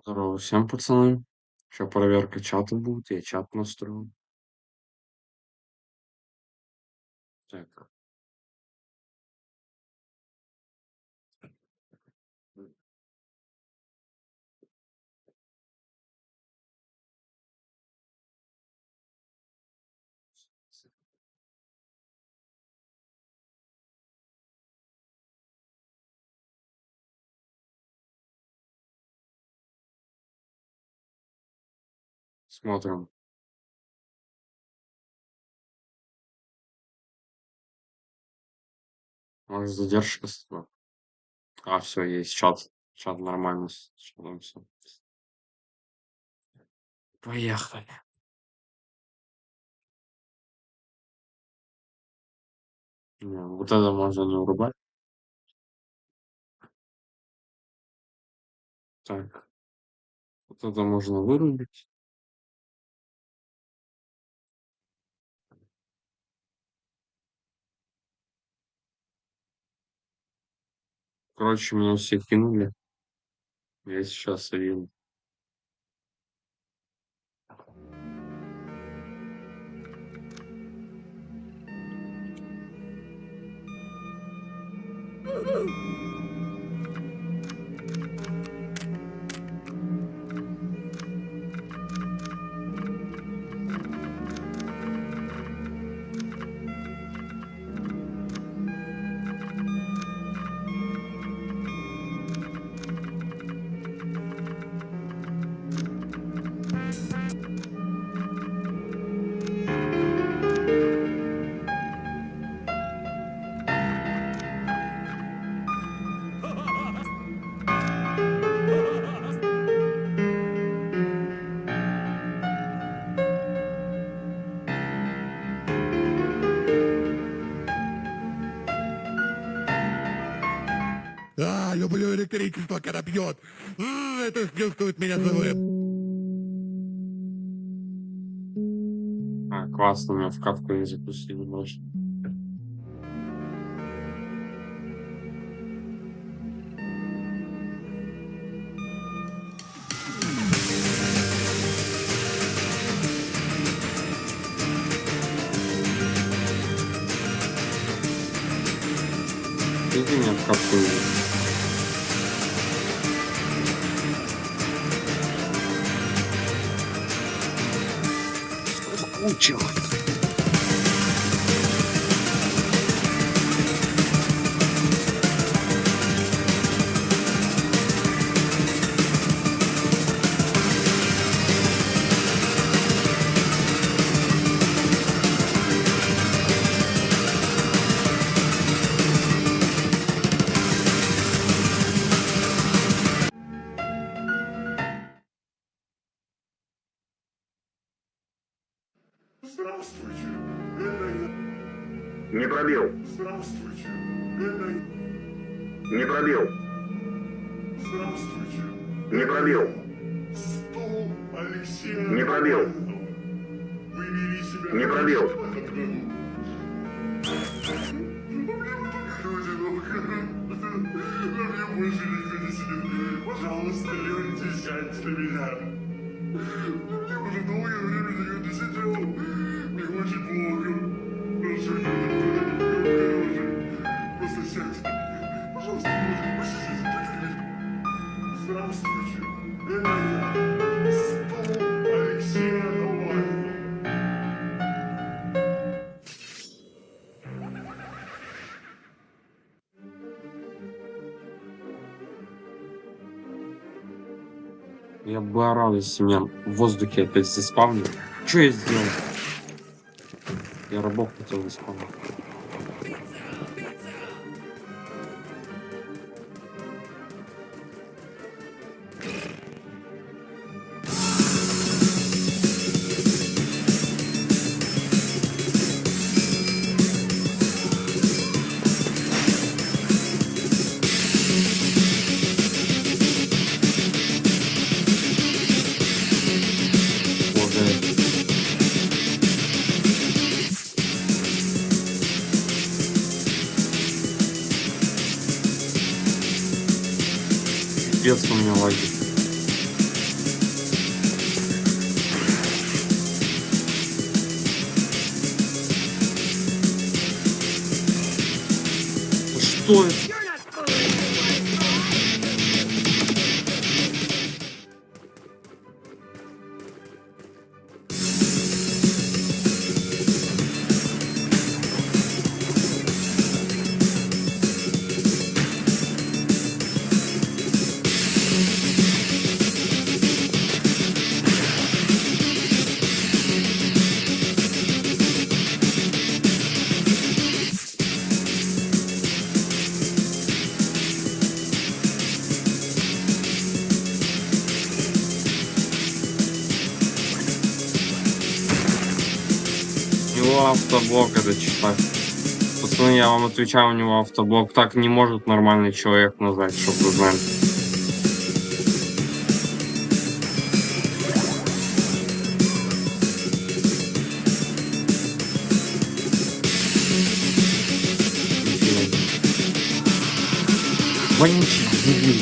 Здорово всем, пацаны. Сейчас проверка чата будет, я чат настрою. Так, смотрим. Может задержка с тобой? А, все, есть чат. Чат нормально с чатом все. Поехали. Не, вот это можно не урубать. Так, вот это можно вырубить. Короче, меня все кинули. Я сейчас вижу. Люблю электричество, когда бьет. Это чувствует меня живым. А, классно, меня в катку не запустили больше. Иди меня в катку не Скучил. Здравствуйте. Не пробил. Здравствуйте. Не пробил. Здравствуйте. Не пробил. Стол Алексея. Не пробил. Вы вели себя Не пробил. в этом году. Но мне больше никто не сидит. Пожалуйста, Леонтий, сядьте на меня. Мне уже долгое время никто не сидел. Мне очень плохо. Прошу, не хороший. Просто сядьте. Пожалуйста, посидите так. Здравствуйте. Это я. Стол Алексея Навального. Я бы орал, если меня в воздухе опять заспавнили. Что я сделал? Я рабов хотел заспавнить. Боже. Пипец у меня лаги. Что это? У него автоблок это читать. Пацаны, я вам отвечаю, у него автоблок. Так не может нормальный человек назвать, чтобы вы знали. Вонючий дебил.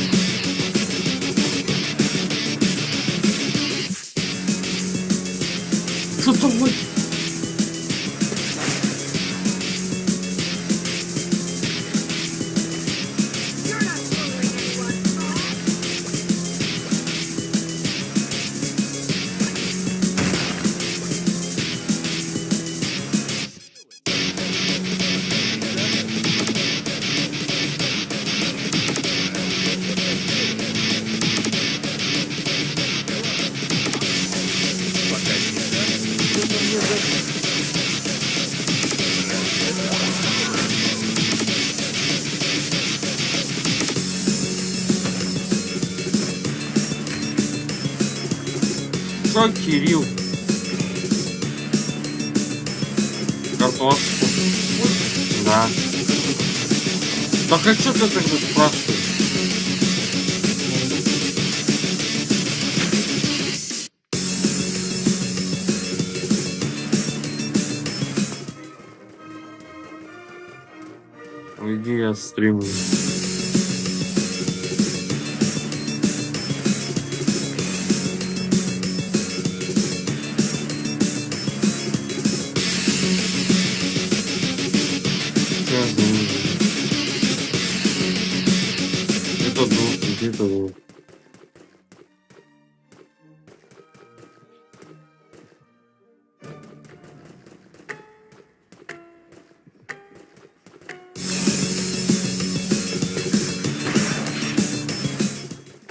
Что там будет? Что, Кирилл? Картошку. Да. Так а что ты тогда спрашиваешь? Иди, я стримлю. Это был.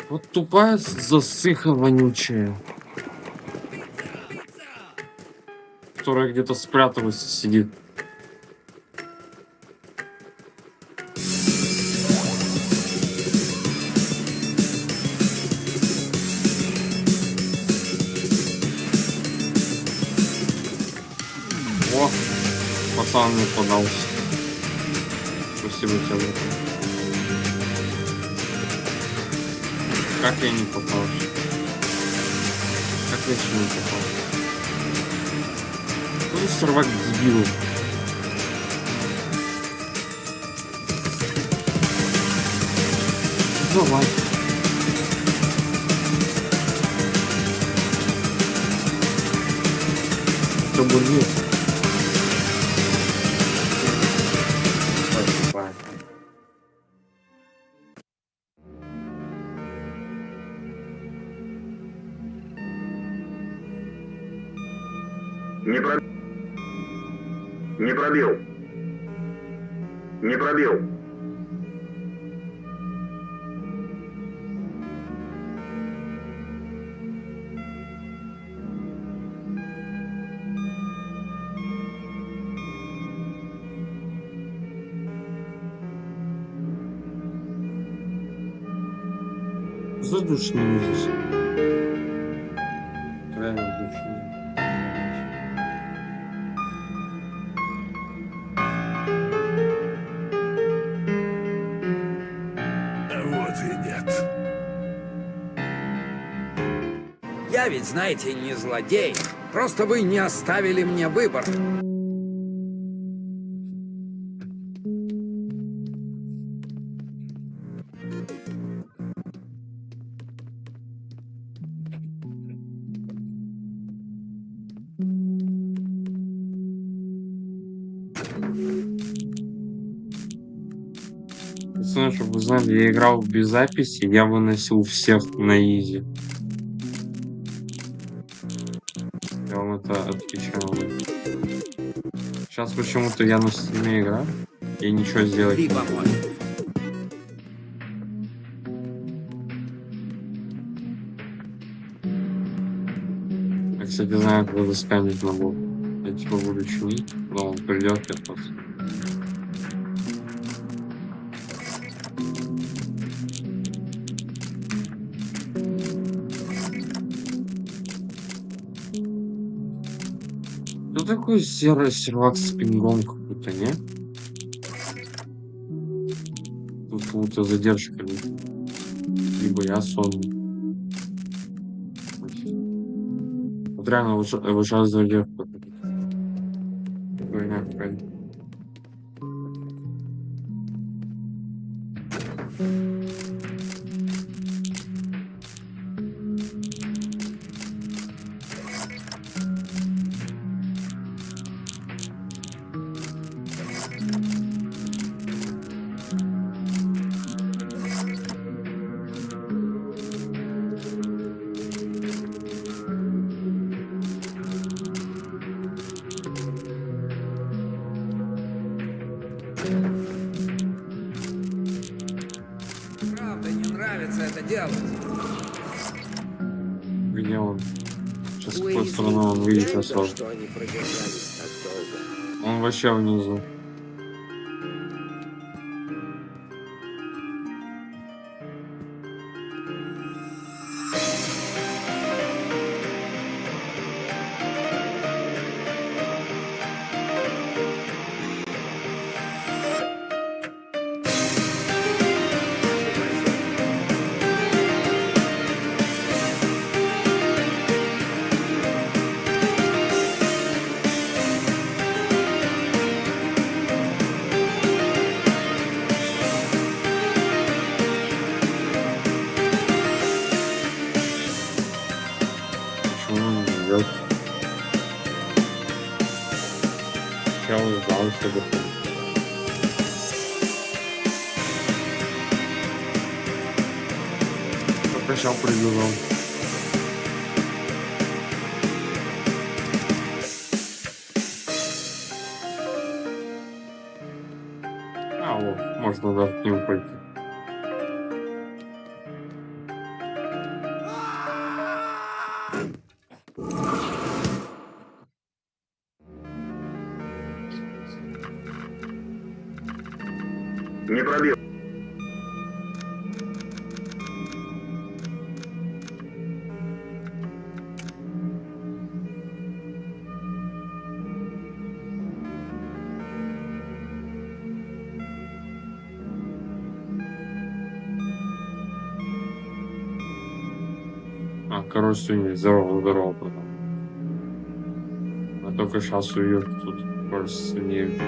Вот тупая засыха вонючая, которая где-то спряталась и сидит. О, пацан не подался. Спасибо тебе, братан. Как я не попался? Как я еще не попался? Ну, сервак дебил. Давай. Табурет. Не пробил. Не пробил. Задушный здесь. Реально душный. Вот и нет. Я ведь, знаете, не злодей. Просто вы не оставили мне выбор. Пацаны, чтобы вы знали, я играл без записи, я выносил всех на изи. Я вам это отвечаю. Сейчас почему-то я на стиме играю, и ничего сделать не Либо могу. может. Я, кстати, знаю, как засканить могу. Я типа буду чинить, но он придет, я просто. Что такое серый сервак с пингом какой-то, не? Тут как будто задержка. Либо я сонный. Вот реально уже задержка. Хуйня какая-то. Правда, не нравится это делать. Где он? Сейчас с какой Уэйсли, стороны он выйдет жаль, особо. что они продержались так долго. Он вообще внизу. Почему он не идет? Я ужался бы. Только сейчас прибежал. А, вот, можно даже к нему пойти. Не пробил. А, короче, сегодня здорово потом. А только сейчас увидел тут больше не.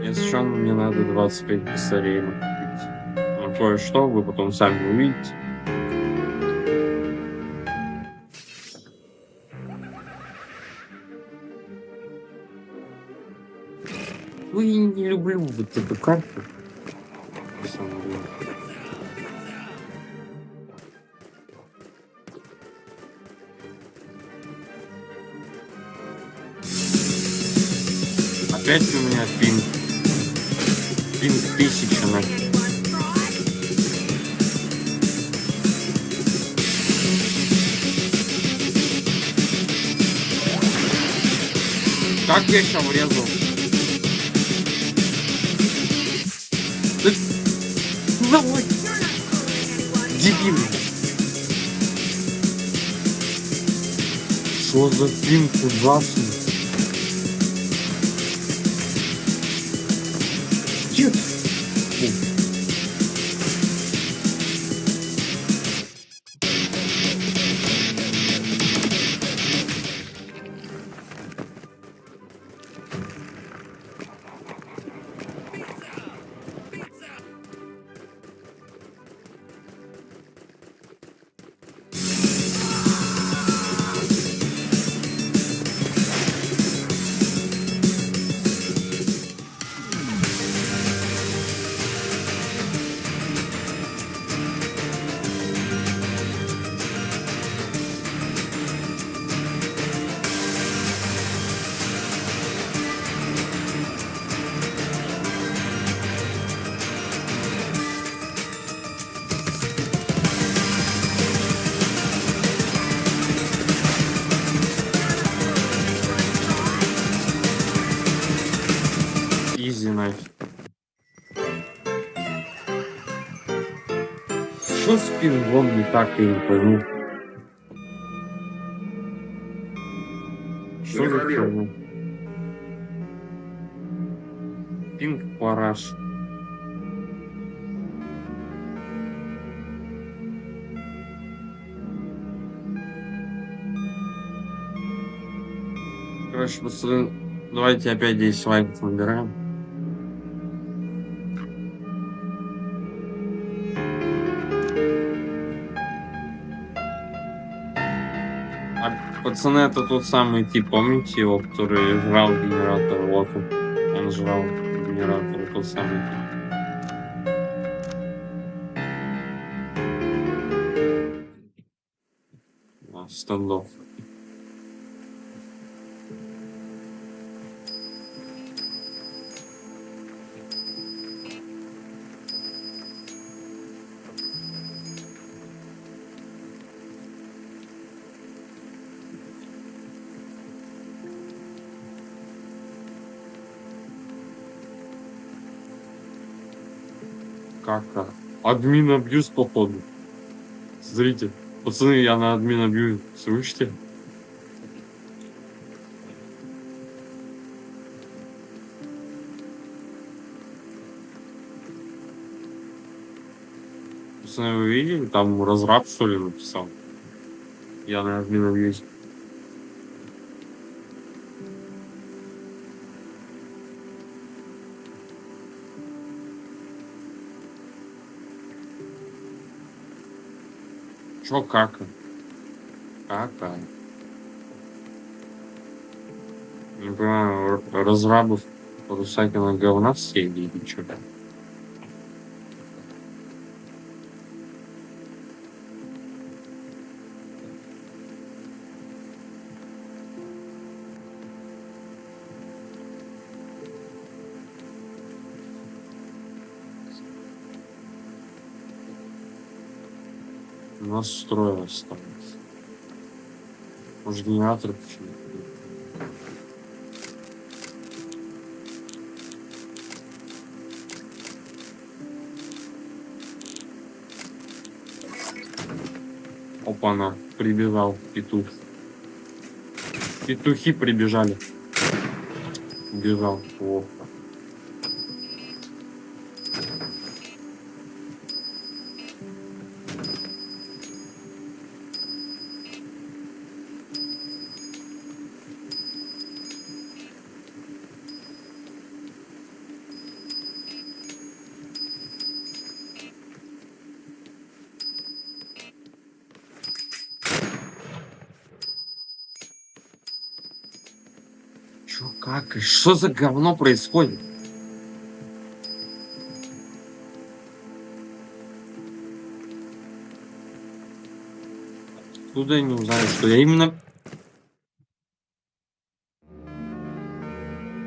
Если что, мне надо 25 косарей накупить. Ну, кое-что вы потом сами увидите. Ну, я не люблю вот эту карту. На самом деле. Опять у меня пинг. Пинг 1000 на. Как я еще врезал? Давай! Дебил! Что за пинг ужасный? Нет! нафиг. Что с пингом не так, я не пойму. Что Не за пробил. фигня? Пинг параш. Короче, пацаны, давайте опять 10 лайков набираем. А, пацаны, это тот самый тип, помните его, который жрал генератор? Вот он жрал генератор, тот самый тип. Стендов. Как? Админ абьюз, походу. Смотрите, пацаны, я на админ абьюз. Слышите? Пацаны, вы видели? Там разраб, что ли, написал? Я на админ абьюз. Чё, как? Кака? Не понимаю, разрабов Русакина говна все или чё? Настрой осталось. Может, генератор почему-то. Опа-на, прибежал петух. Петухи прибежали. Бежал. О. Чё, как? И что за говно происходит? Откуда я не узнаю, что я именно...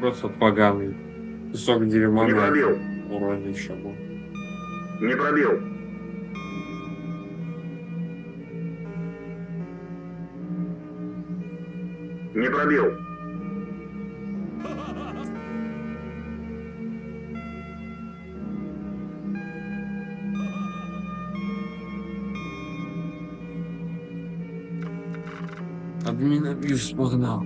Просто поганый кусок дерьма. Не пробил. Уровень еще был. Не пробил. Не пробил. Админ абьюз погнал.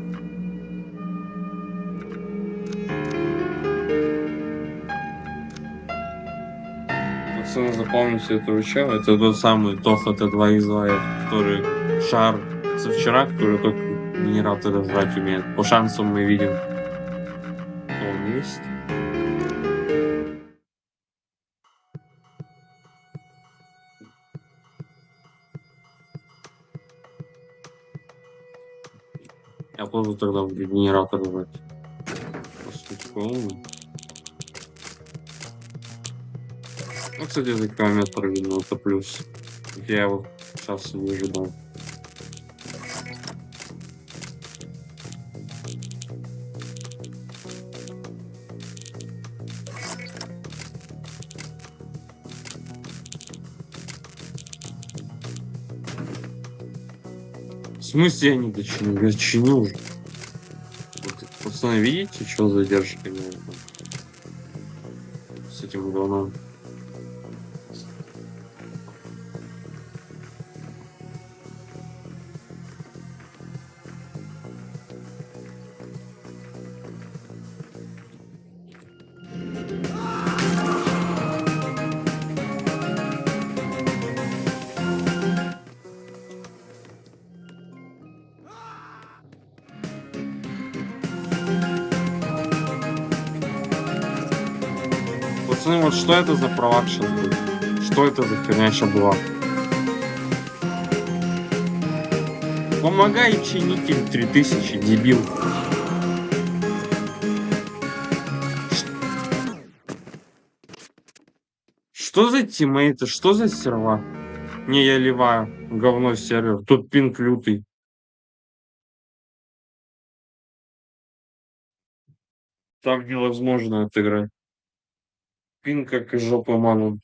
Пацаны, запомните этого чела. Это тот самый Тоха Т2 из Лая, который шар со вчера, который только генераторы жрать умеет. По шансам мы видим, что он есть. Я тоже тогда буду генератор жрать. По сути, умный. Ну, кстати, за километр видно, это плюс. Я его сейчас не ожидал. В смысле я не дочиню? Я чиню уже. Вот, пацаны, видите, что задержка? с этим говном. Пацаны, вот что это за провак сейчас был? Что это за херня сейчас была? Помогай, чинитель 3000, дебил. Что за тиммейты? Что за серва? Не, я ливаю. Говно сервер. Тут пинг лютый. Так невозможно отыграть. Пинг как из жопы манун.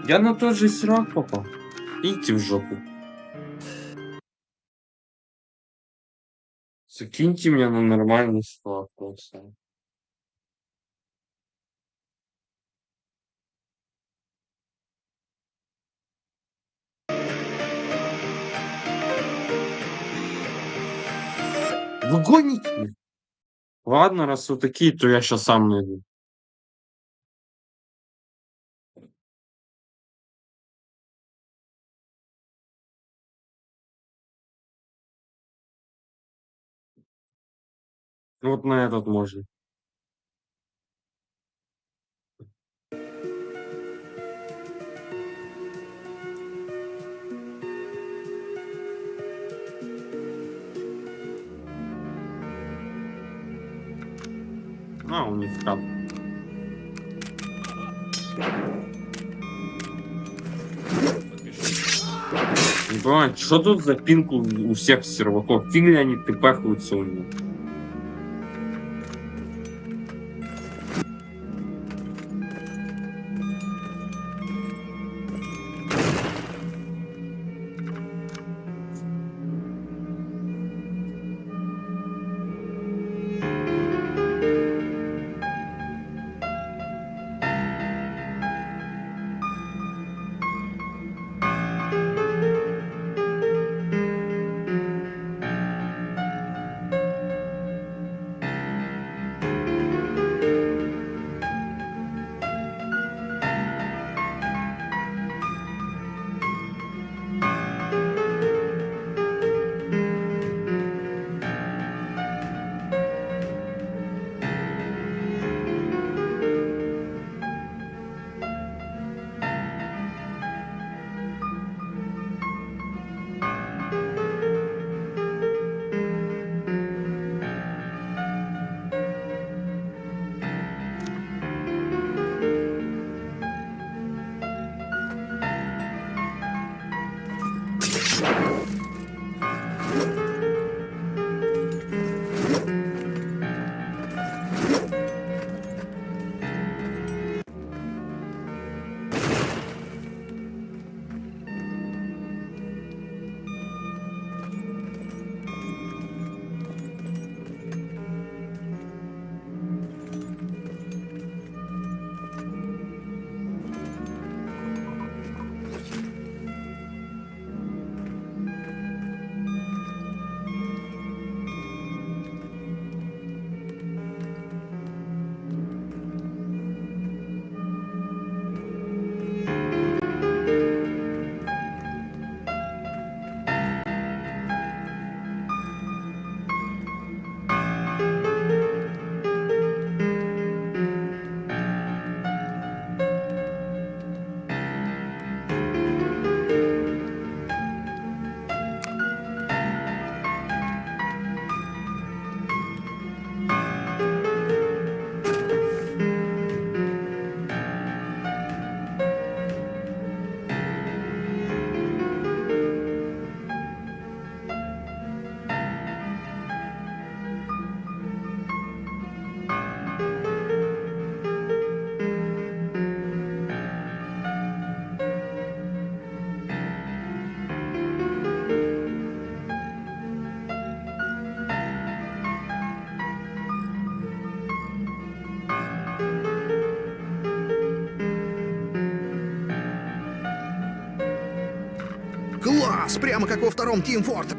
Я на тот же сервак попал. Идите в жопу. Закиньте меня на нормальный склад просто. Вы гоните? Ладно, раз вы такие, то я сейчас сам найду. Вот на этот можно. А, у них там. Не понимаю, что тут за пинг у всех серваков? Фиг ли они тпхаются у меня? босс, прямо как во втором Team Fortress.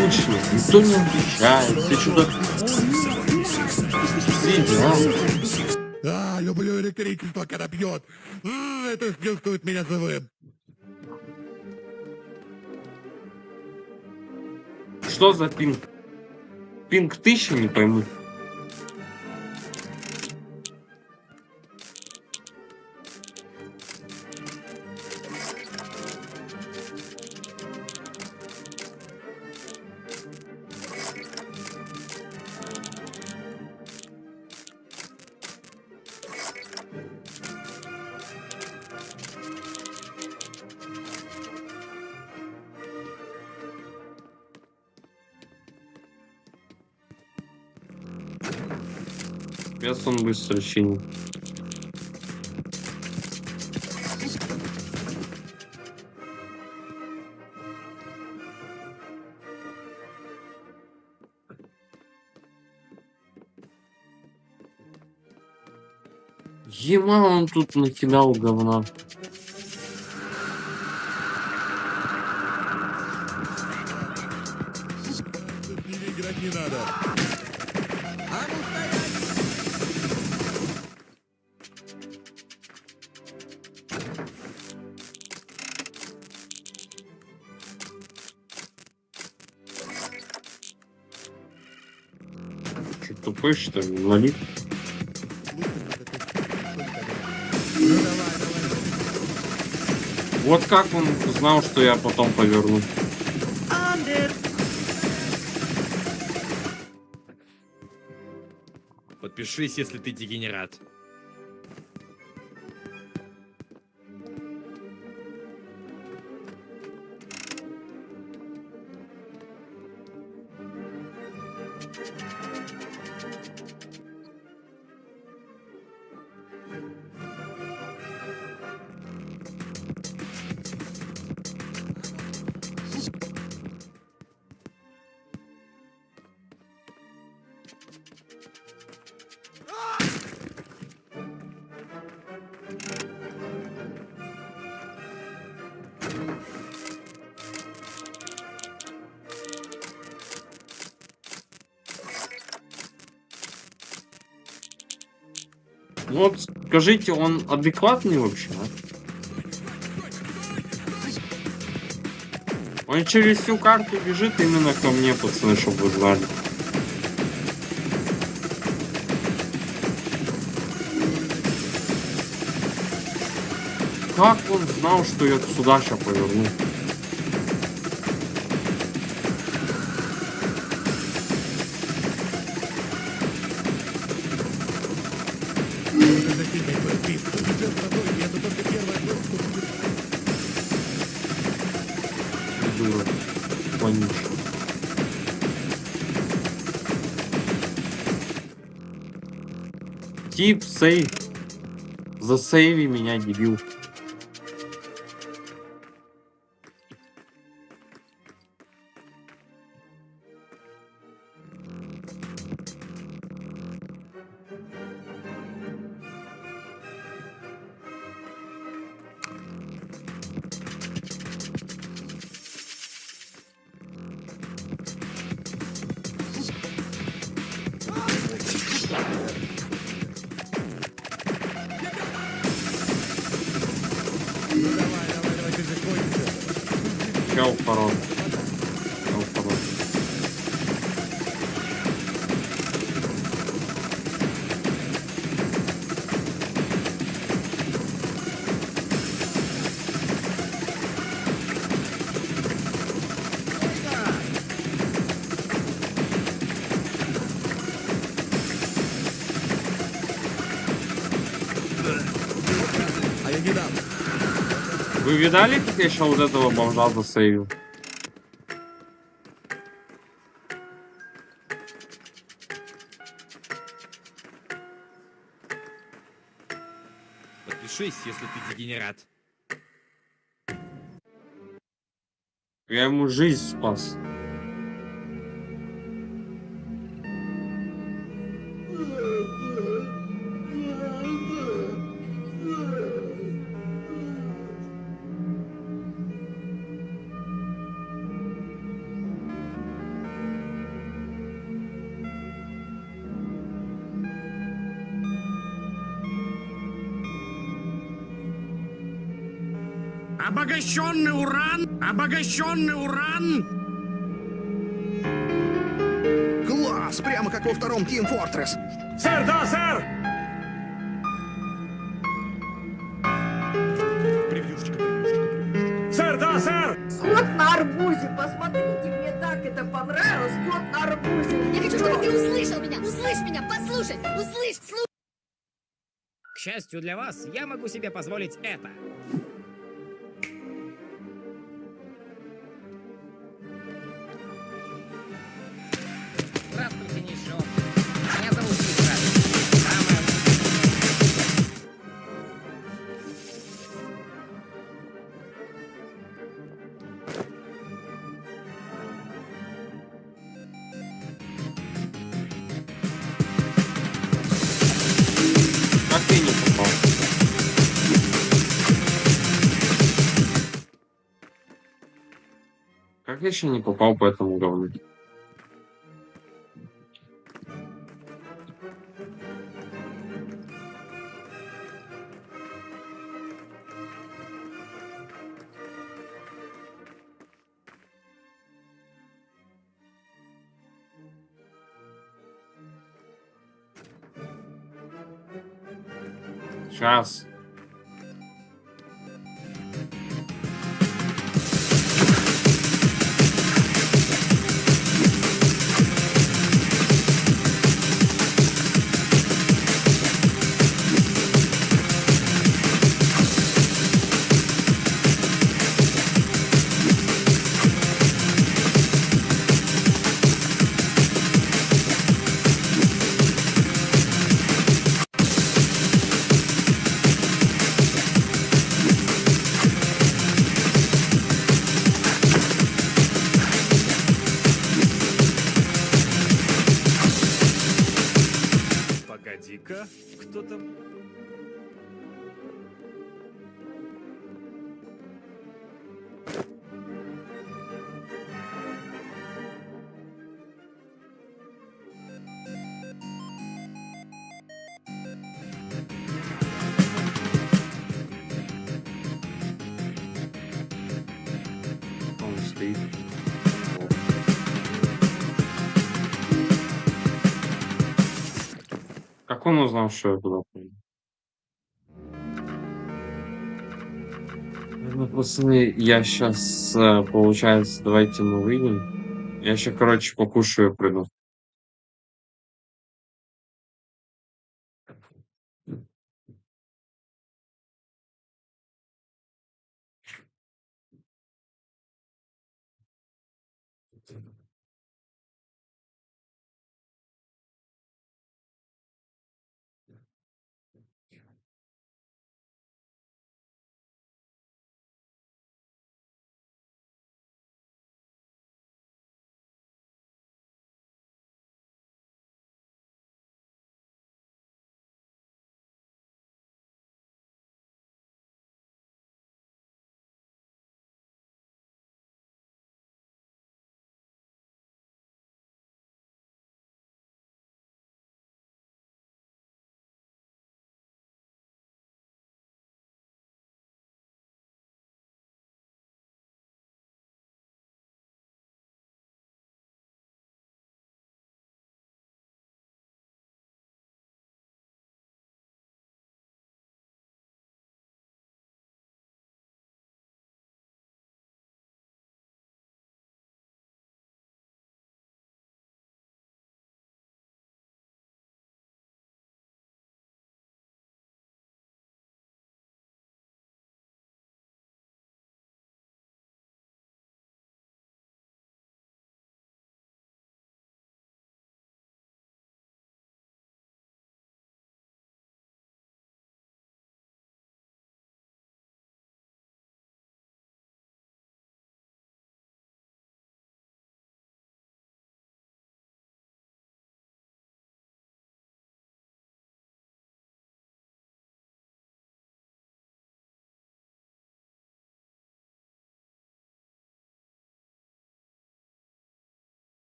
Скучно, никто не отвечает, все что-то... Все дела. Люблю электричество, когда бьет. Это чувствует меня живым. Что за пинг? Пинг 1000, не пойму. Сейчас он быстро чинит. Ема, он тут накидал говна. С ними играть не надо. Что, тупой, что ли? Инвалид? Вот как он знал, что я потом поверну? Подпишись, если ты дегенерат. Вот скажите, он адекватный вообще, а? Он через всю карту бежит именно ко мне, пацаны, чтобы вы знали. Как он знал, что я сюда сейчас поверну? Дура. Вонючая. Тип сейв. Засейви меня, дебил. Чел порог. Чел порог. Вы видали, как я еще вот этого бомжа засейвил? Подпишись, если ты дегенерат. Я ему жизнь спас. Обогащенный уран! Обогащенный уран! Класс! Прямо как во втором Team Fortress. Сэр, да, сэр! Превьюшечка, превьюшечка, превьюшечка. Сэр, да, сэр! Кот на арбузе, посмотрите, мне так это понравилось. Кот на арбузе. Я хочу, чтобы ты услышал меня! Услышь меня! Послушай! Услышь! Слушай! К счастью для вас, я могу себе позволить это. Здравствуйте, нищеб. Меня зовут Виктор. Самое... Как ты не попал? Как я еще не попал по этому говну? Сейчас. Погоди-ка, кто там? Он стоит. Как он узнал, что я туда пойду? Ну, пацаны, я сейчас, получается, давайте мы выйдем. Я еще, короче, покушаю и приду.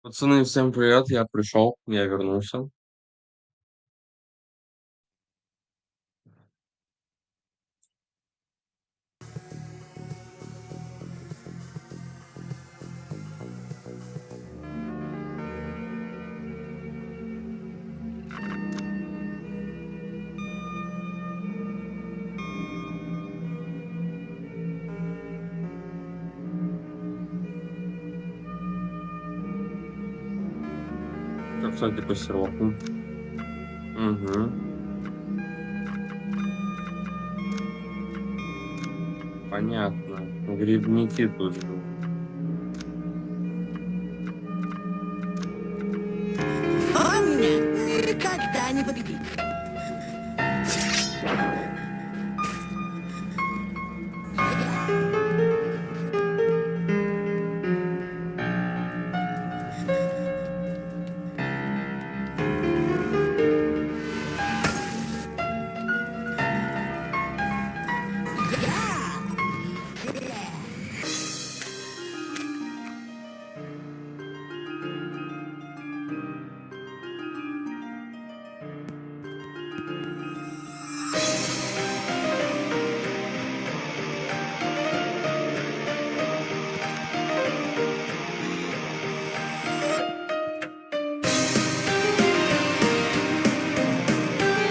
Пацаны, всем привет, я пришел, я вернулся. Как, кстати, по сиропу. Угу. Понятно. Грибники тут живут. Он меня никогда не победит.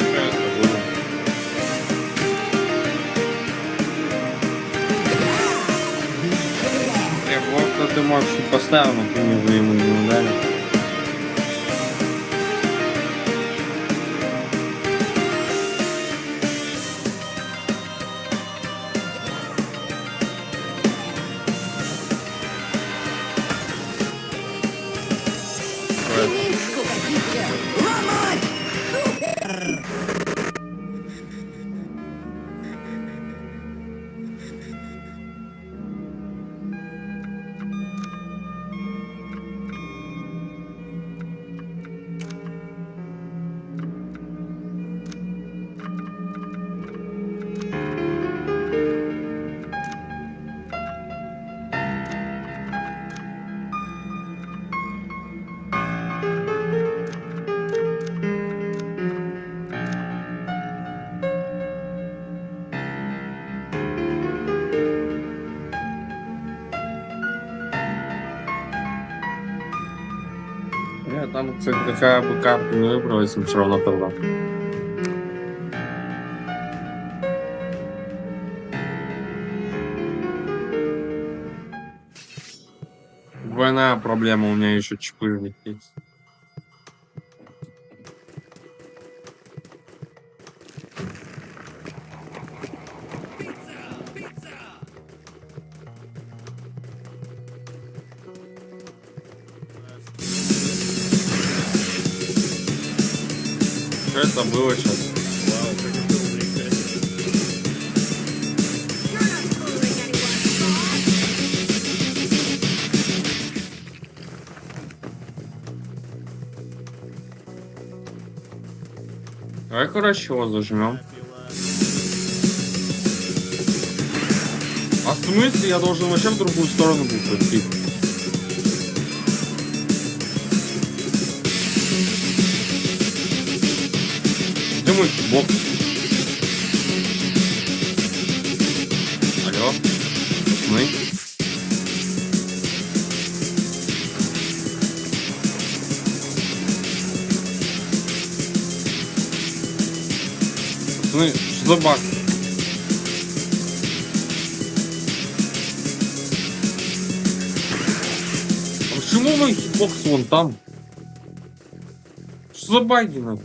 Что это было? Вот ты можешь и поставить, но ты мне ему не ударил. Речку каких-то ломать! Там, кстати, какая бы карту не выбрал, если все равно тогда. Двойная проблема, у меня еще чпырник есть. Что это было сейчас? Вау, как это увлекательно. You're not fooling anyone, boss. Давай, короче, его зажмем. А в смысле я должен вообще в другую сторону был пройти? Где мой бокс? Алло? Мы? Пацаны, что за баг? А почему мой бокс вон там? Что за баги надо?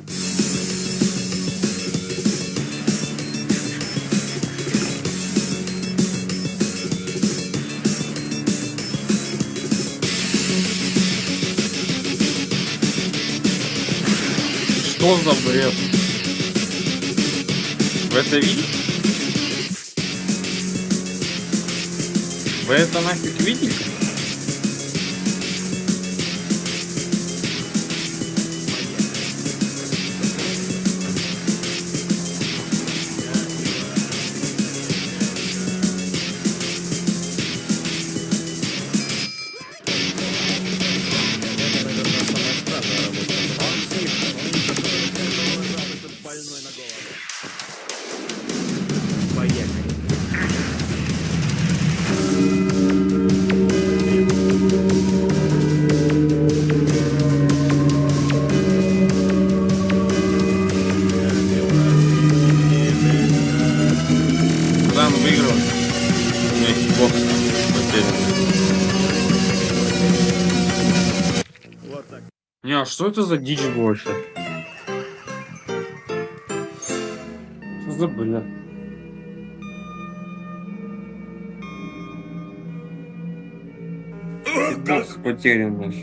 Что за бред? Вы это видите? Вы это нафиг видите? Не, а что это за дичь вообще? Что за бред? Бокс потерян наш.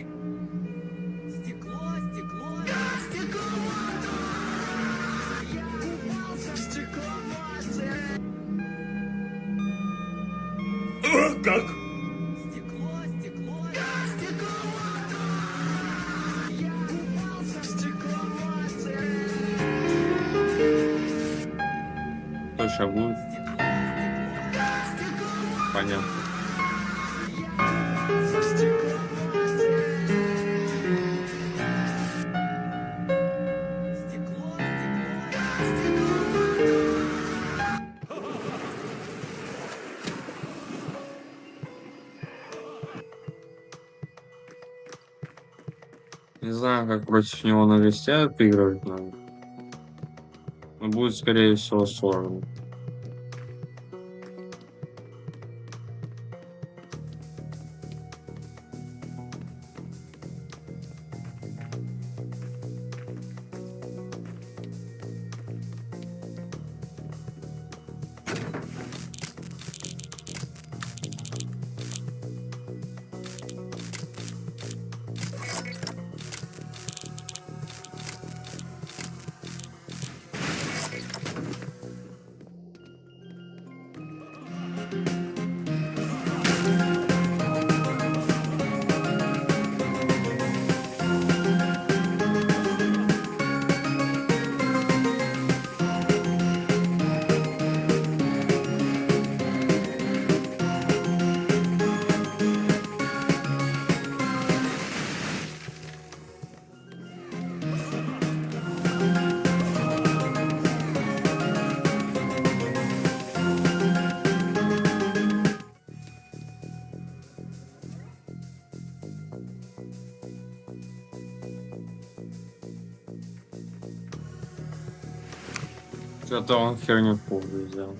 Как? Кто сейчас будет? Понятно. Не знаю, как против него на весте отыгрывать надо. Но будет, скорее всего, сложно. Что-то он херню полную взял.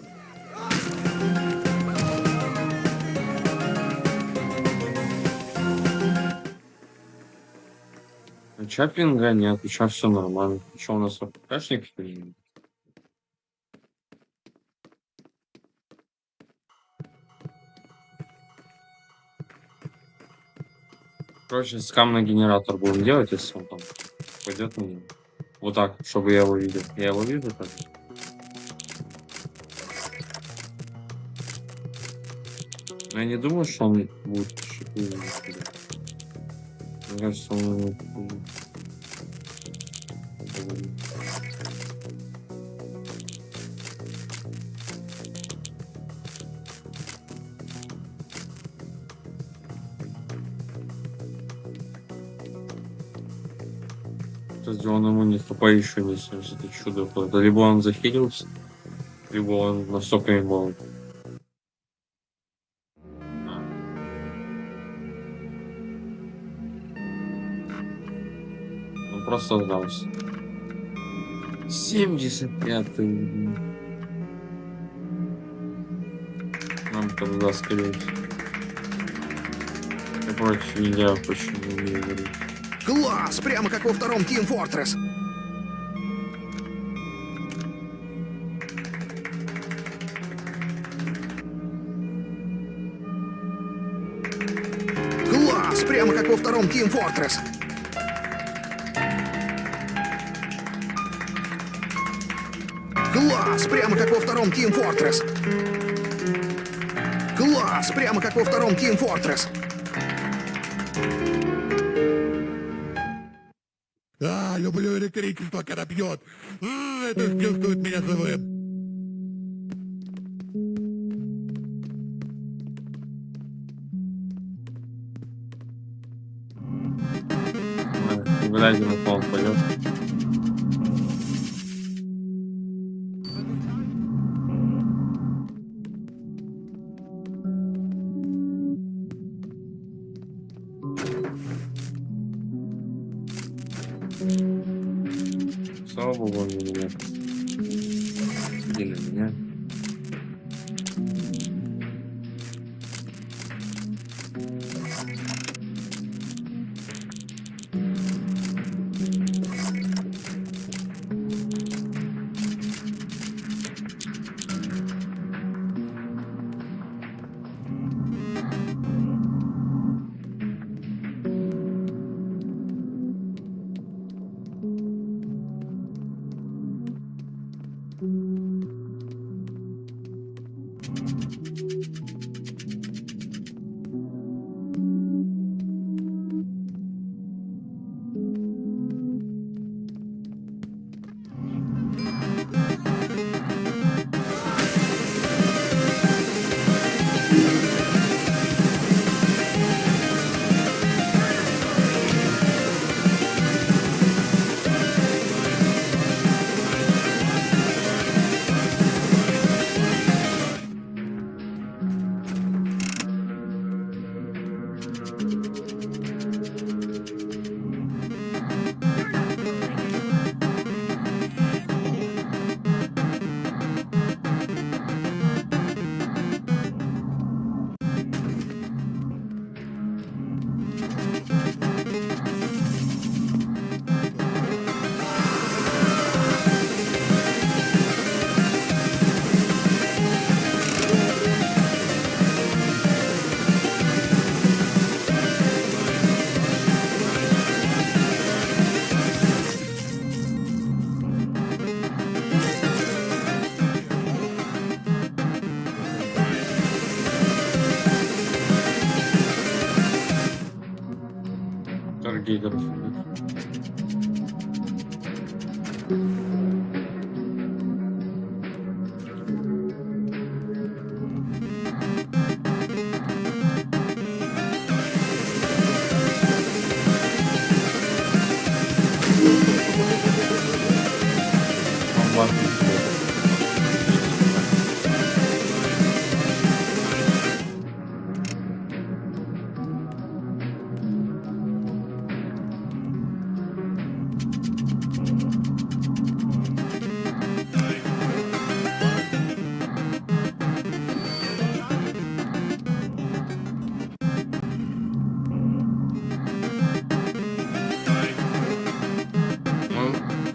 А чё пинга нет? Чё все нормально? Чё у нас АПКшник? Короче, скам на генератор будем делать, если он там пойдет на него. Вот так, чтобы я его видел. Я его вижу так. Но я не думаю, что он будет шипить. Мне кажется, он... Он ему не хп еще не снес, это чудо какое-то. Либо он захилился, либо он настолько не был. Он просто сдался. 75-й. Нам тогда скорее всего. Я против нельзя почему не говорю. Класс! Прямо как во втором Team Fortress. Класс! Прямо как во втором Team Fortress. Класс! Прямо как во втором Team Fortress. Класс! Прямо как во втором Team Fortress. Люблю электричество, когда бьет. Это чувствует меня живым. Глядя на пол пойдет. Слава богу, он не меня. Или меня. Таргейдер.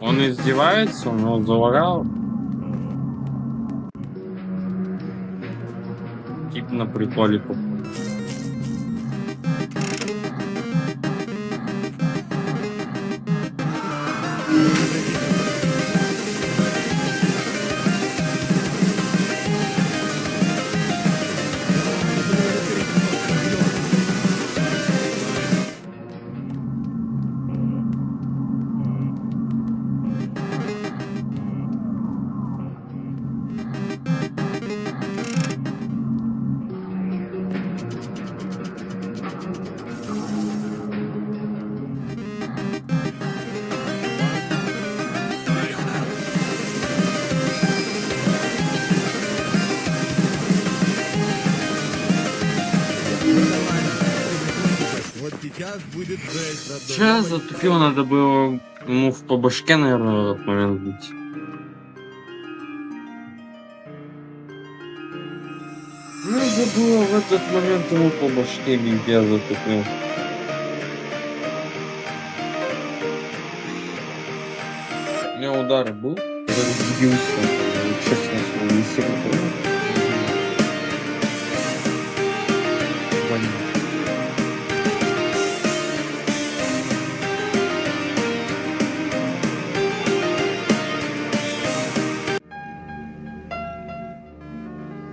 Он издевается, он его завалял. Тип на приколе. Вот сейчас будет жесть, родной. Сейчас затупил, надо было ему по башке, наверное, в этот момент бить. Надо было в этот момент ему по башке бить, я затупил. У меня удар был, я разбился, честно, не сильно.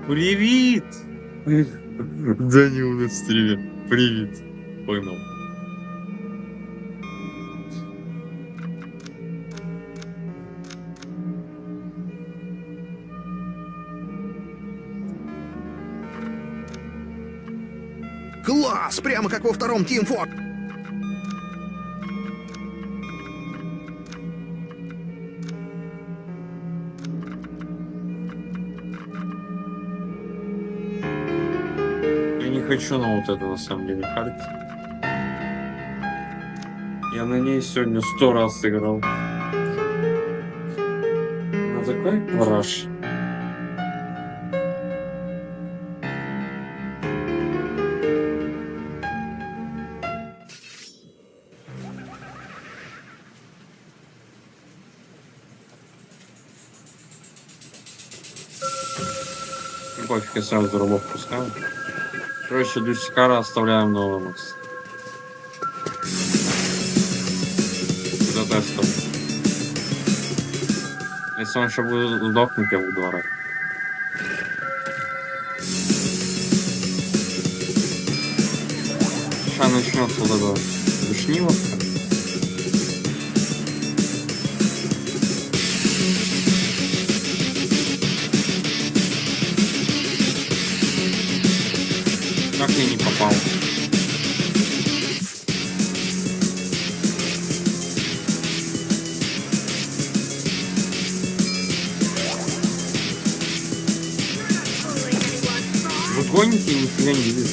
Привет! Данил на стриме. Привет. Понял. Класс! Прямо как во втором Team Fortress. Я не хочу на вот это на самом деле карте. Я на ней сегодня 100 раз сыграл. На такой враж. Пофиг, я сразу рабов пускаю. Короче, Дюсикара оставляем на Лэмакс. Для тестов. Если он еще будет сдохнуть, я буду орать. Сейчас начнется вот эта душниловка. Как я не попал? Вы гоните и нифига не видит.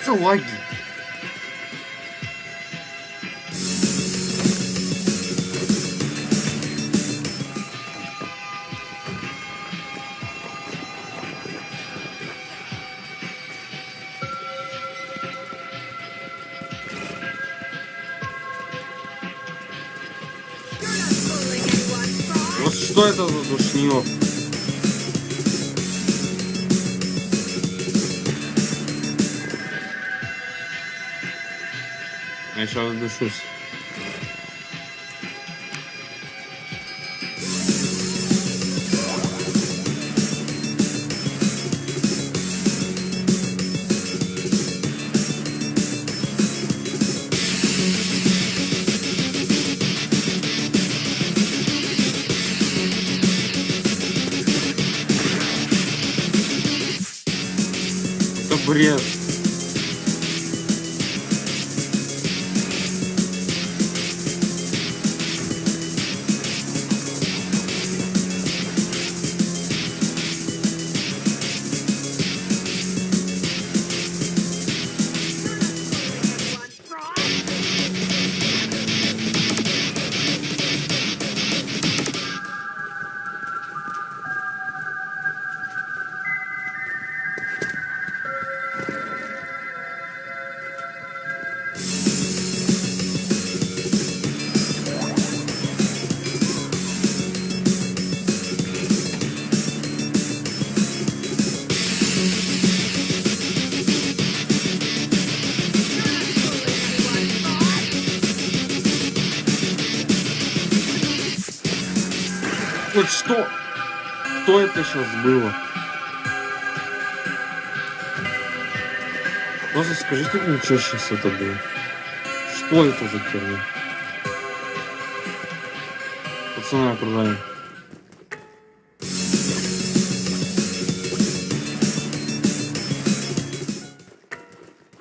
Что лаги? Вот что это за душнило? Я сейчас дышусь. Это бред. Вот что? Что это сейчас было? Просто скажите мне, что сейчас это было? Что это за херня? Пацаны окружаем.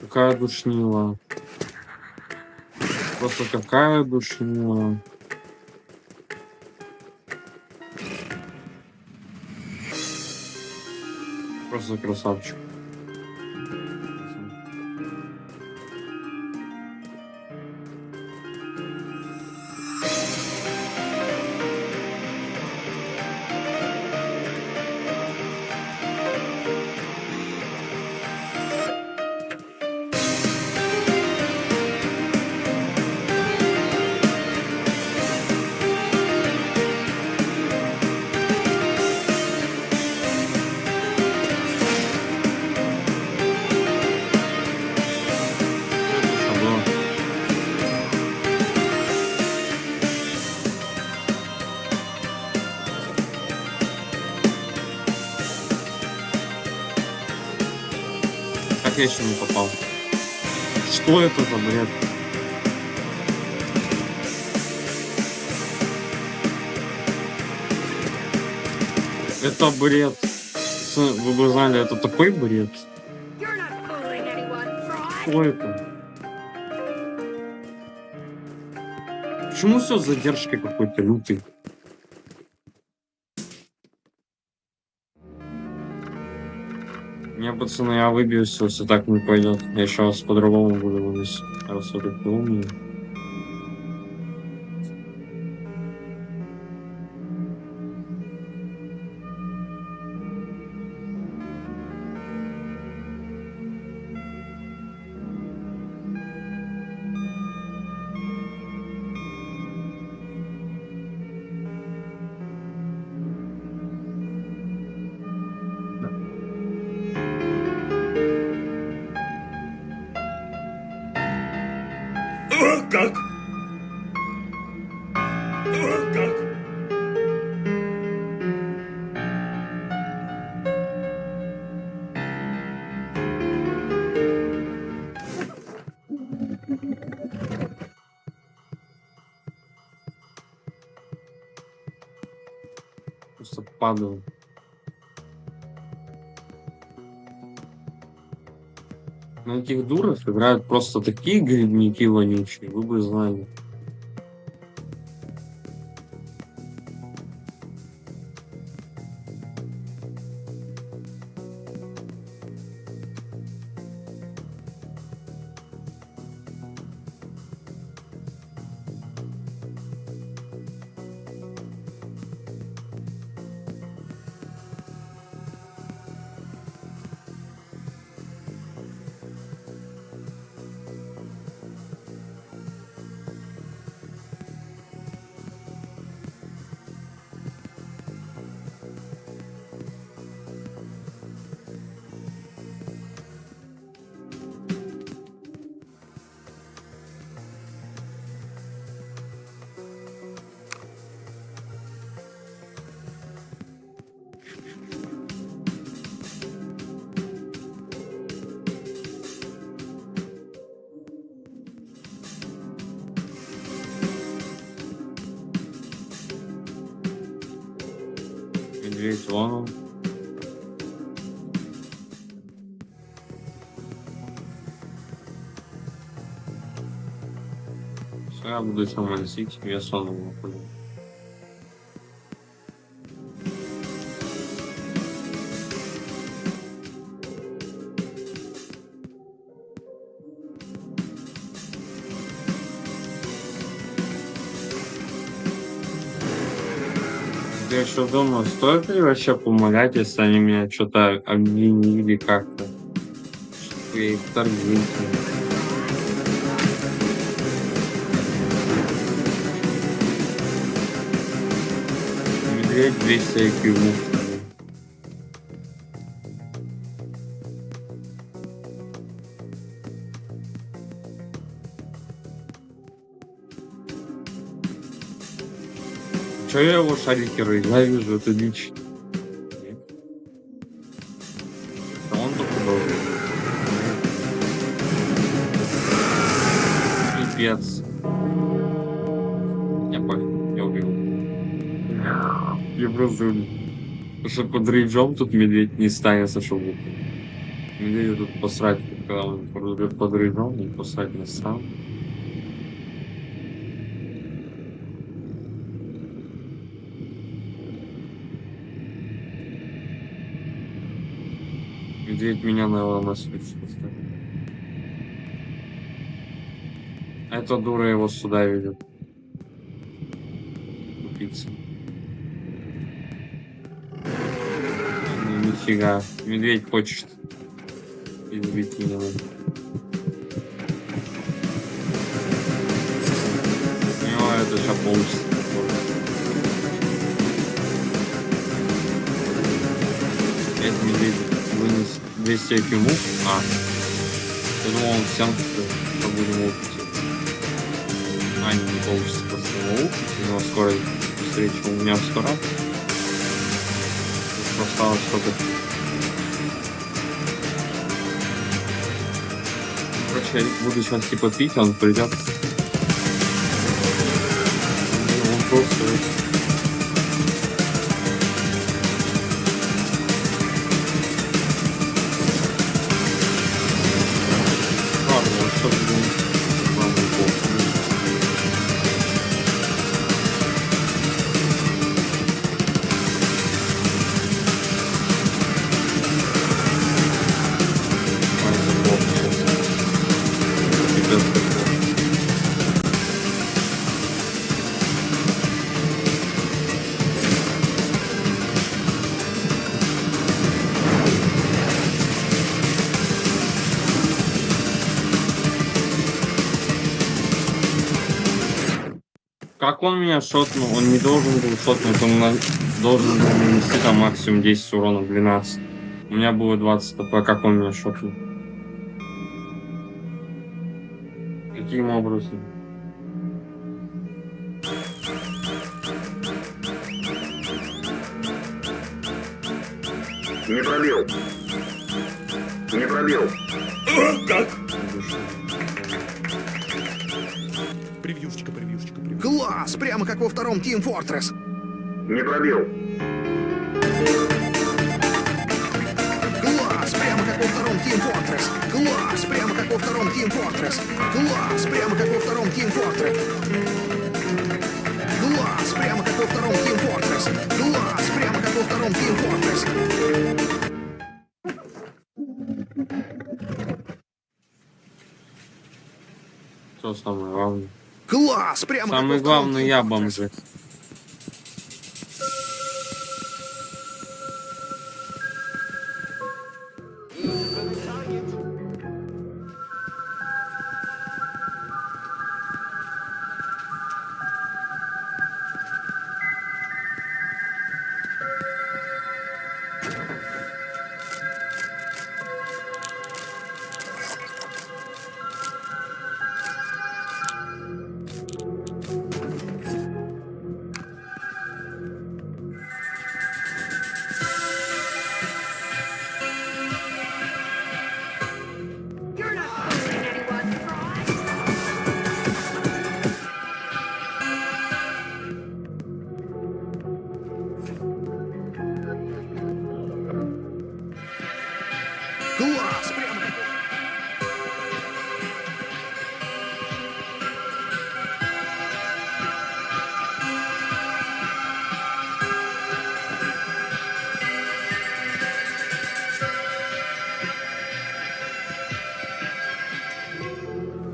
Какая душнила. Просто какая душнила. Просто красавчик. Как я еще не попал? Что это за бред? Это бред. Вы бы знали, это такой бред. You're not fooling anyone, fraud. Что это? Почему все с задержкой какой-то лютый? Не, пацаны, я выбьюсь, если так не пойдет. Я сейчас по-другому буду выносить. Раз вы такие умные. Как? Как? Просто падаю. На этих дурах играют просто такие грибники вонючие, вы бы знали. Медведь вон он. Все, я буду сам носить, я сонным выходил. Я еще думаю, стоит ли вообще помогать, если они меня что-то обвинили как-то? Что я их торгую. Медведь 200 IQ. Че я его шарики рыть? Я вижу, это дичь. А он только должен. Пипец. Я понял, я убил. Я просто... Потому что под рейджом тут медведь не станет со шубу. Медведь тут посрать, когда он под рейджом, он посрать на сам. Медведь меня на ЛМС поставил. Эта дура его сюда ведет. Тупица. Нифига. Медведь хочет избить меня. Ну, это сейчас получится. Это медведь вынес 200 IQ мув. Я думал, он всем будем лупить. Не получится просто его лупить. У него скоро встреча, у меня скоро. Осталось что-то. Короче, я буду сейчас типа пить, он придет. Он просто... Как он меня шотнул? Он не должен был шотнуть, он должен был нанести там максимум 10 урона, 12. У меня было 20 ТП, как он меня шотнул? Каким образом? Не пробил. Не пробил. Как? Превьюшечка, превьюшечка, превьюшечка. Класс! Прямо как во втором Team Fortress. Не пробил. Класс! Прямо как во втором Team Fortress. Класс! Прямо как во втором Team Fortress. Класс! Прямо как во втором Team Fortress. Класс! Прямо как во втором Team Fortress. Класс! Прямо как во втором Team Fortress. Что самое главное? Класс! Прямо как во Самое втором главное, Team я Fortress. бомжи.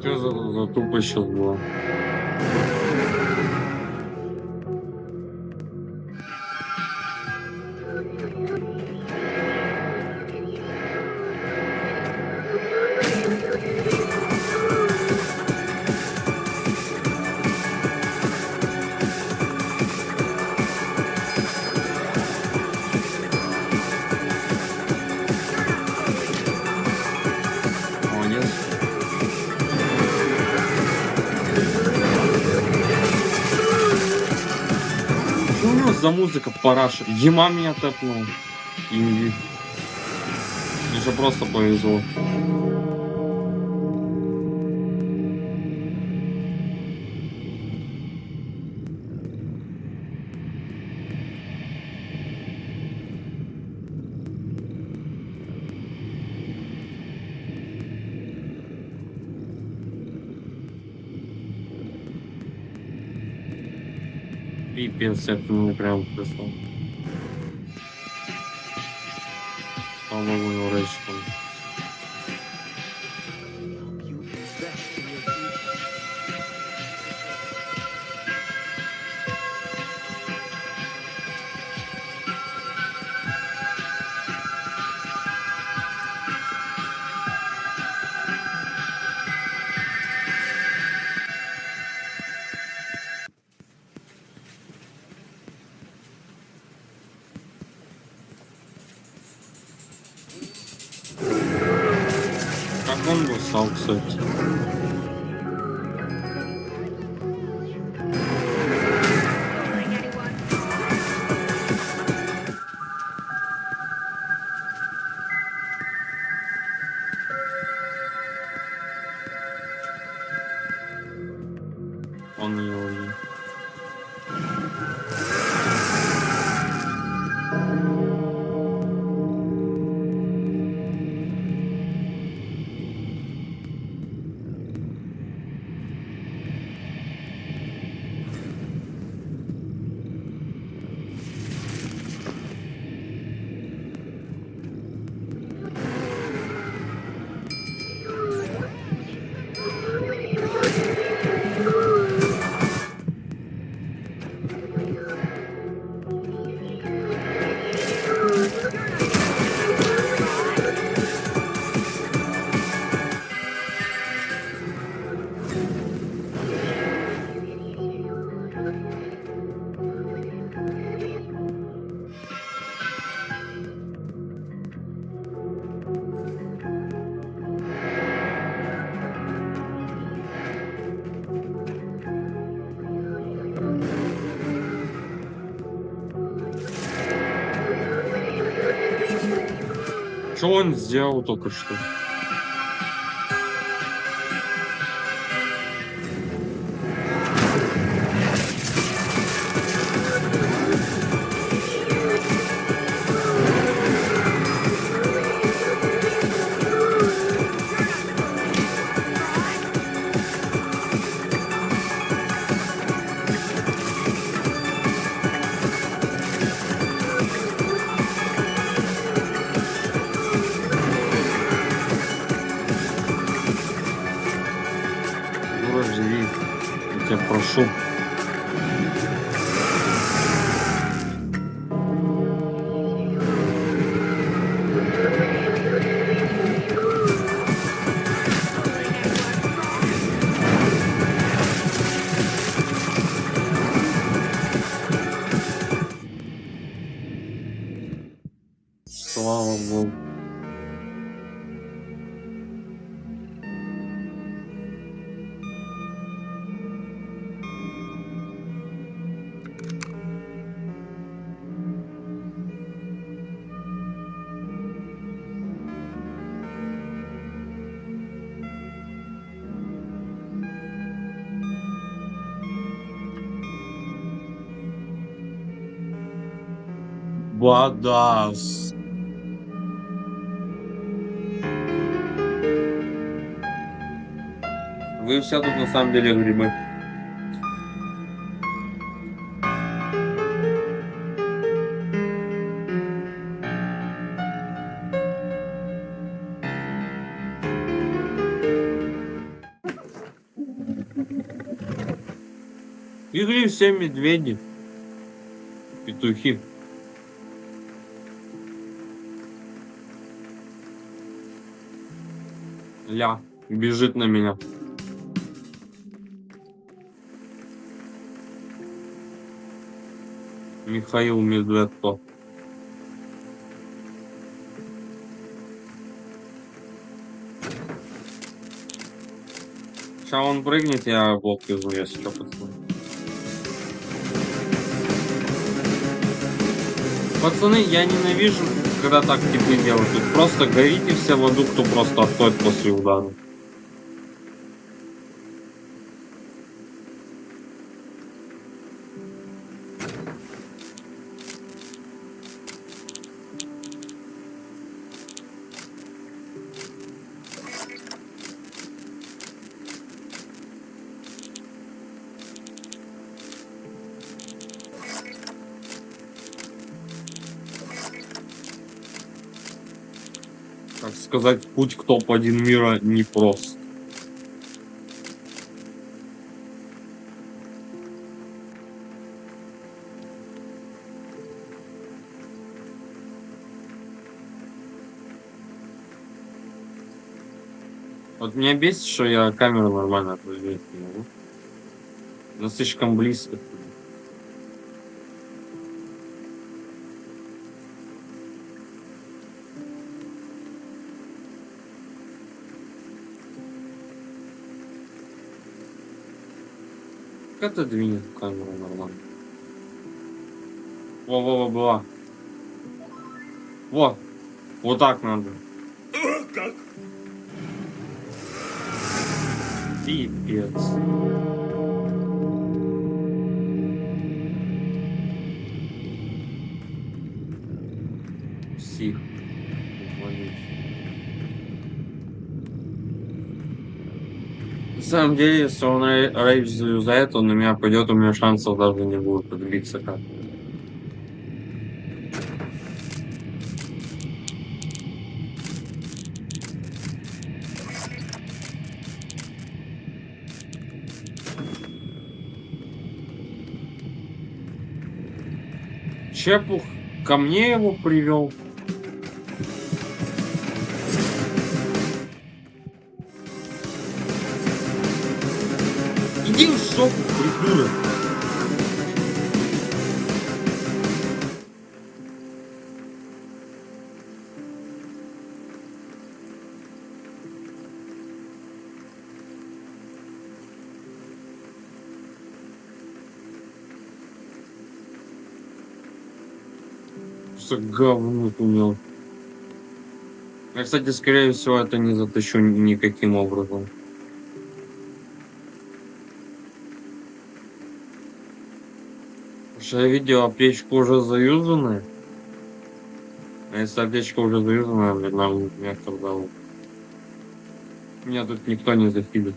Что за тупость сейчас была? Молодец. Что у нас за музыка параша? Ема меня тэпнул. И мне же просто повезло. Пипец, это мне прям прислал. Слава богу, у него речь там. Как он устал, кстати. Он ее уже. Что он сделал только что? Дура, живи. Я тебя прошу. Слава богу. Бадас. Вы все тут на самом деле грибы. В игре все медведи. Петухи. Ля, бежит на меня. Михаил Медведко. Сейчас он прыгнет, я блок везу, если что, пацаны. Пацаны, я ненавижу, когда так типы делают. Тут просто горите все в аду, кто просто отходит после удара. Так сказать, путь к топ-1 мира непрост. Вот меня бесит, что я камеру нормально определить не могу. Но слишком близко. Как это двинет камеру нормально? Во, была. Во! Вот так надо. Как? Пипец. Псих. На самом деле, если он рейдж заюзает, он на меня пойдет, у меня шансов даже не будет подбиться как. Чепух ко мне его привел. Иди в шоку, придурок. Что говно умел. Я, кстати, скорее всего, это не затащу никаким образом. Потому что я видел, аптечка уже заюзанная. А если аптечка уже заюзанная, нам меня тогда... Меня тут никто не захилит.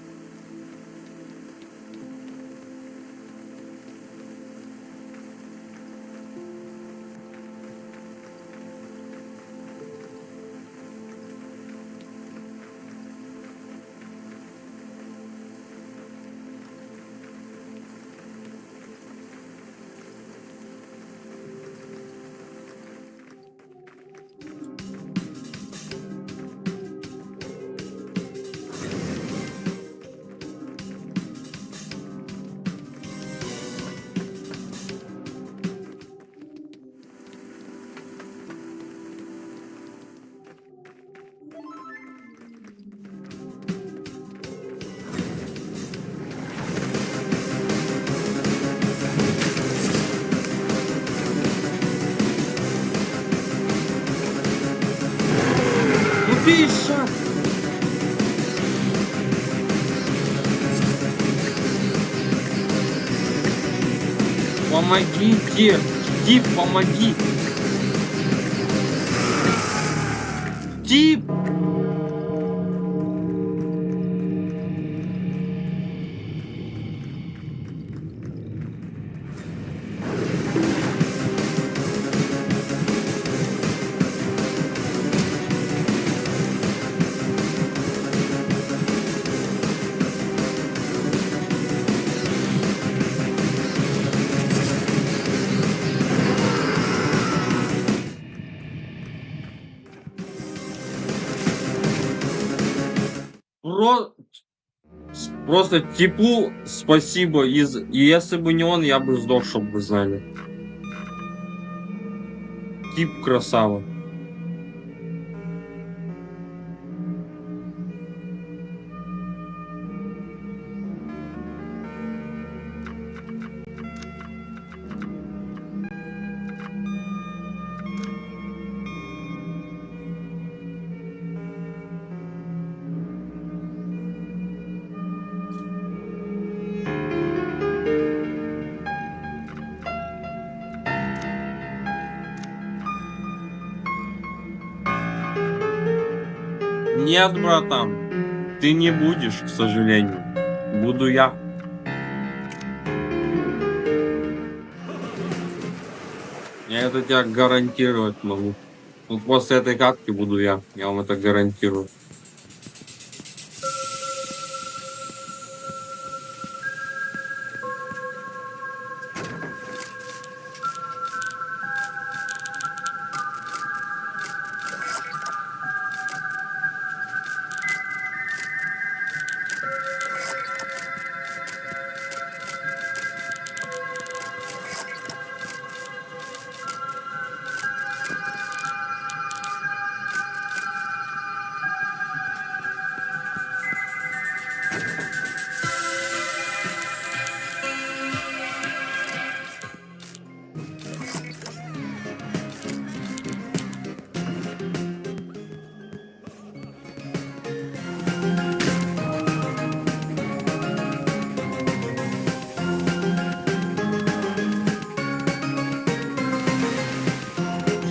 Тише! Помогите! Тип, помоги! Тип! Просто теплу спасибо. И если бы не он, я бы сдох, чтобы вы знали. Тип красава. Нет, братан, ты не будешь, к сожалению. Буду я. Я это тебя гарантировать могу. Вот после этой катки буду я вам это гарантирую.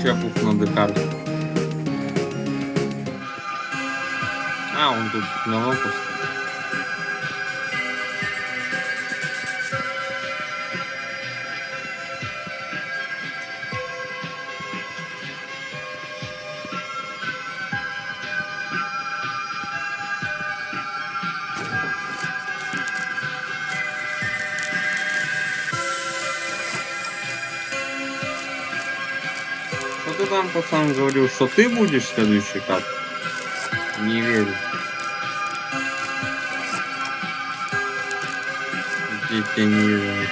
Чеков на декарте. А, он тут на лопус. Что ты там, пацан, говорил, что ты будешь следующий кат? Не верю. Я тебе не верю.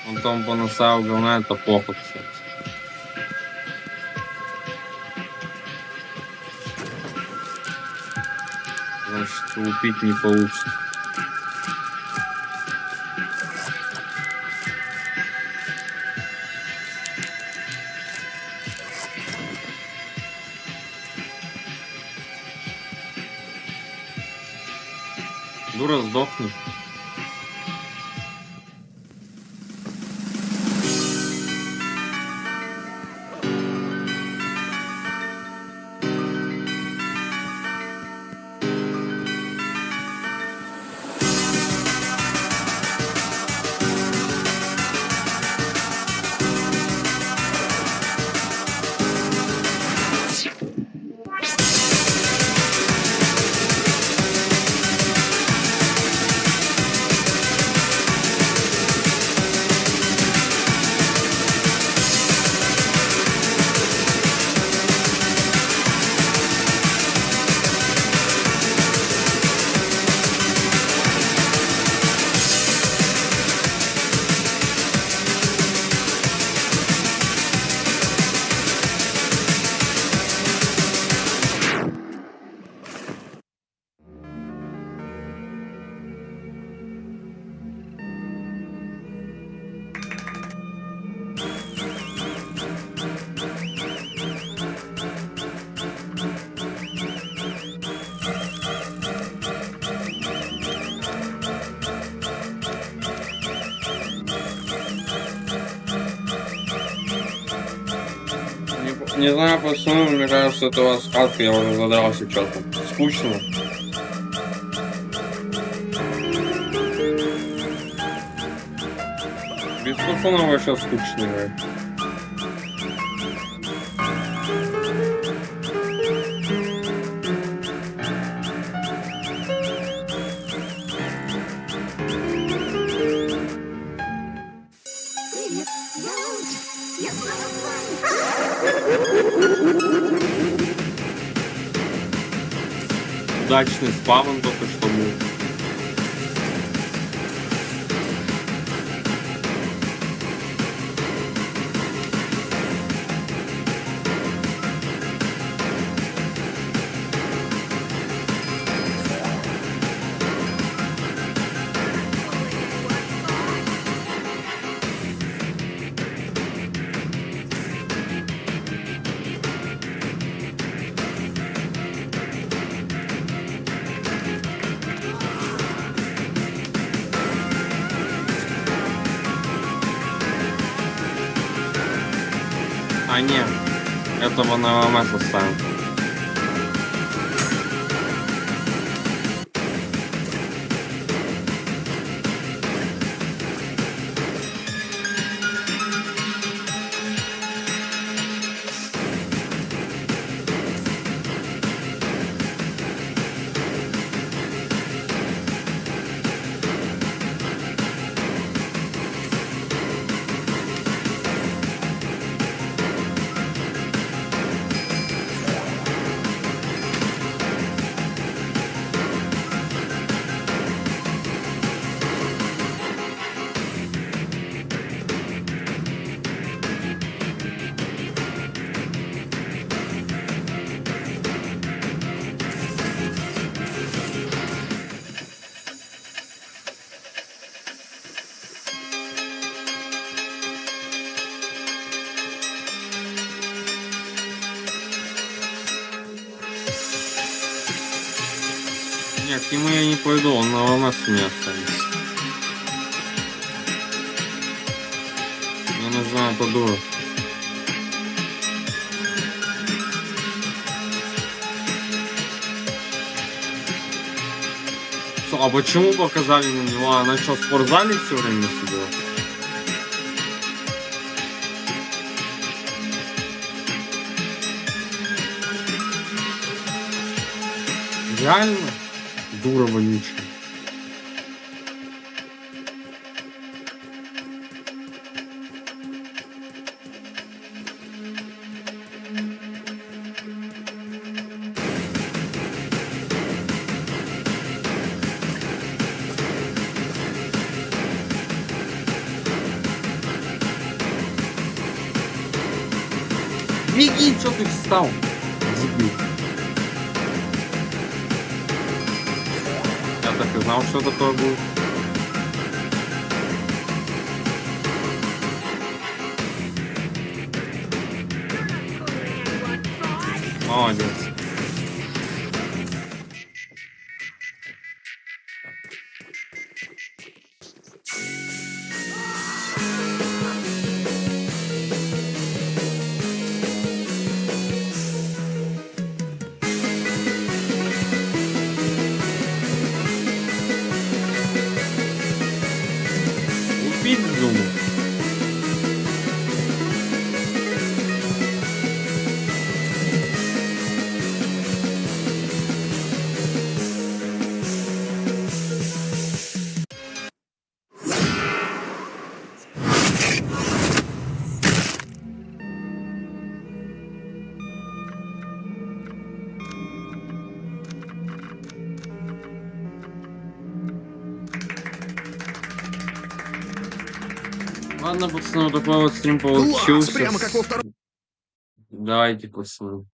Он там понасал говна, это плохо, кстати. Значит, лупить не получится. Дура, сдохни. Не знаю почему, мне кажется, это у вас катка, я уже задрался что-то. Скучно. Без пацанов вообще скучно играть. удачный спавн только что был. А нет, этого на ЛМС оставим. Нет, к нему я не пойду, он на ЛМС у меня останется. Мне нужна эта дура. А почему показали на него? Она что, в спортзале все время сидела? Реально? Дура вонючая. Беги, что ты встал? Дебил. Я так и знал, что такое будет. Молодец. Убить думаю. Ладно, пацаны, вот такой вот стрим Класс! получился. Прямо как во втором. Давайте, пацаны.